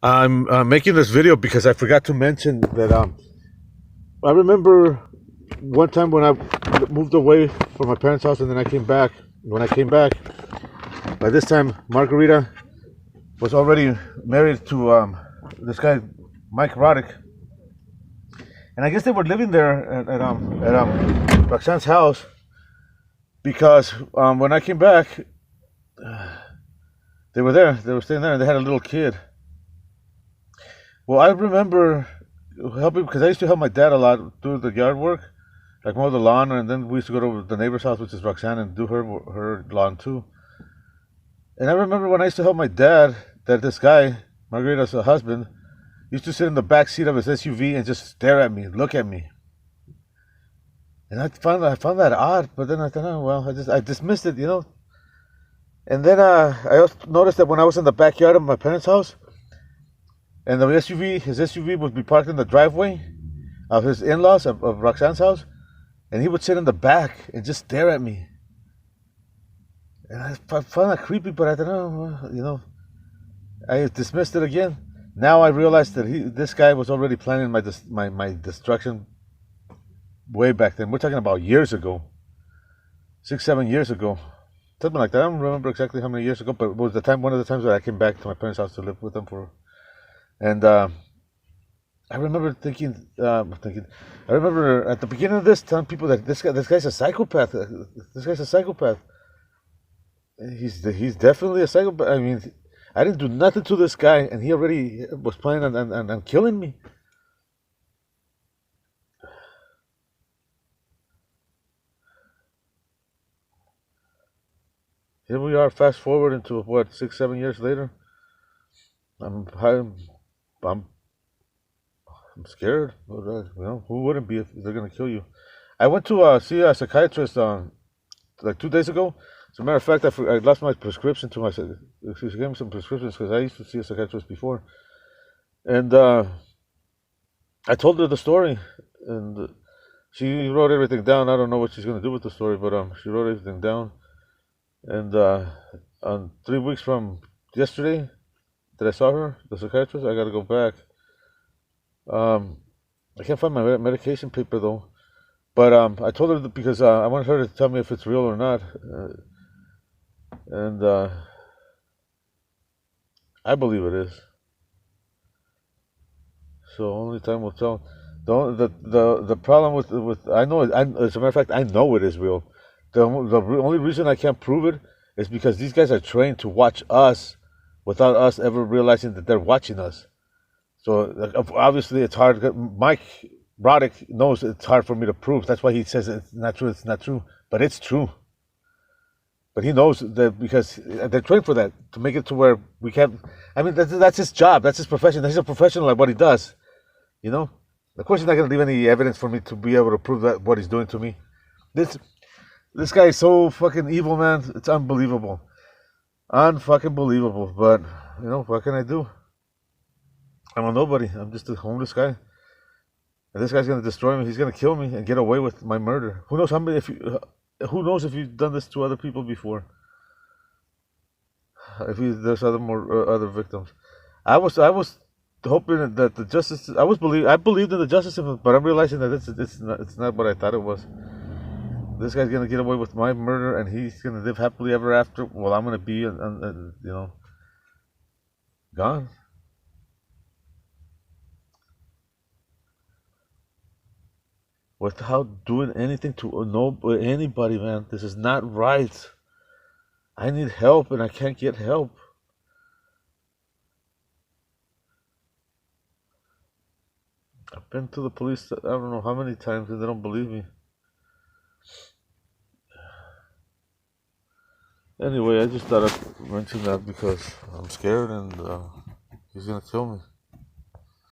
I'm making this video because I forgot to mention that I remember one time when I moved away from my parents' house and then I came back. When I came back, by this time Margarita was already married to this guy Mike Roddick, and I guess they were living there at Roxanne's house because when I came back, they were there. They were staying there, and they had a little kid. Well, I remember helping because I used to help my dad a lot do the yard work, like mow the lawn, and then we used to go to the neighbor's house, which is Roxanne, and do her lawn too. And I remember when I used to help my dad, that this guy, Margarita's husband, used to sit in the back seat of his SUV and just stare at me, look at me. And I found that odd, but then I thought, oh well, I dismissed it, you know. And then I also noticed that when I was in the backyard of my parents' house, and his SUV would be parked in the driveway of his in-laws of Roxanne's house, and he would sit in the back and just stare at me. And I found that creepy, but I don't know, you know, I dismissed it again. Now I realized that this guy was already planning my destruction way back then. We're talking about years ago, 6, 7 years ago, something like that. I don't remember exactly how many years ago, but it was one of the times that I came back to my parents' house to live with them and I remember I remember at the beginning of this telling people that this guy's a psychopath. This guy's a psychopath. He's definitely a psychopath. I mean, I didn't do nothing to this guy, and he already was planning on killing me. Here we are, fast forward into what, 6, 7 years later. I'm I'm scared. You know, who wouldn't be if they're gonna kill you? I went to see a psychiatrist like 2 days ago. As a matter of fact, I lost my prescription to my. She gave me some prescriptions because I used to see a psychiatrist before, and I told her the story, and she wrote everything down. I don't know what she's gonna do with the story, but she wrote everything down, and on 3 weeks from yesterday that I saw her, the psychiatrist, I gotta go back. I can't find my medication paper though, but I told her that because I wanted her to tell me if it's real or not, and I believe it is. So only time will tell. The problem with I know it, as a matter of fact, I know it is real. The only reason I can't prove it is because these guys are trained to watch us without us ever realizing that they're watching us. So obviously it's hard. Mike Roddick knows it's hard for me to prove. That's why he says it's not true. It's not true, but it's true. But he knows that because they're trained for that, to make it to where we can't. I mean, that's his job. That's his profession. He's a professional at what he does. You know. Of course, he's not going to leave any evidence for me to be able to prove that what he's doing to me. This guy is so fucking evil, man. It's unbelievable, unfucking believable. But you know, what can I do? I'm a nobody. I'm just a homeless guy. And this guy's gonna destroy me. He's gonna kill me and get away with my murder. Who knows how many? Who knows if you've done this to other people before? There's other victims. I was hoping that the justice. I believed in the justice system, but I'm realizing that it's not what I thought it was. This guy's gonna get away with my murder, and he's gonna live happily ever after. Well, I'm gonna be, you know, gone. Without doing anything to anybody, man. This is not right. I need help and I can't get help. I've been to the police, I don't know how many times, and they don't believe me. Anyway, I just thought I'd mention that because I'm scared and he's gonna kill me.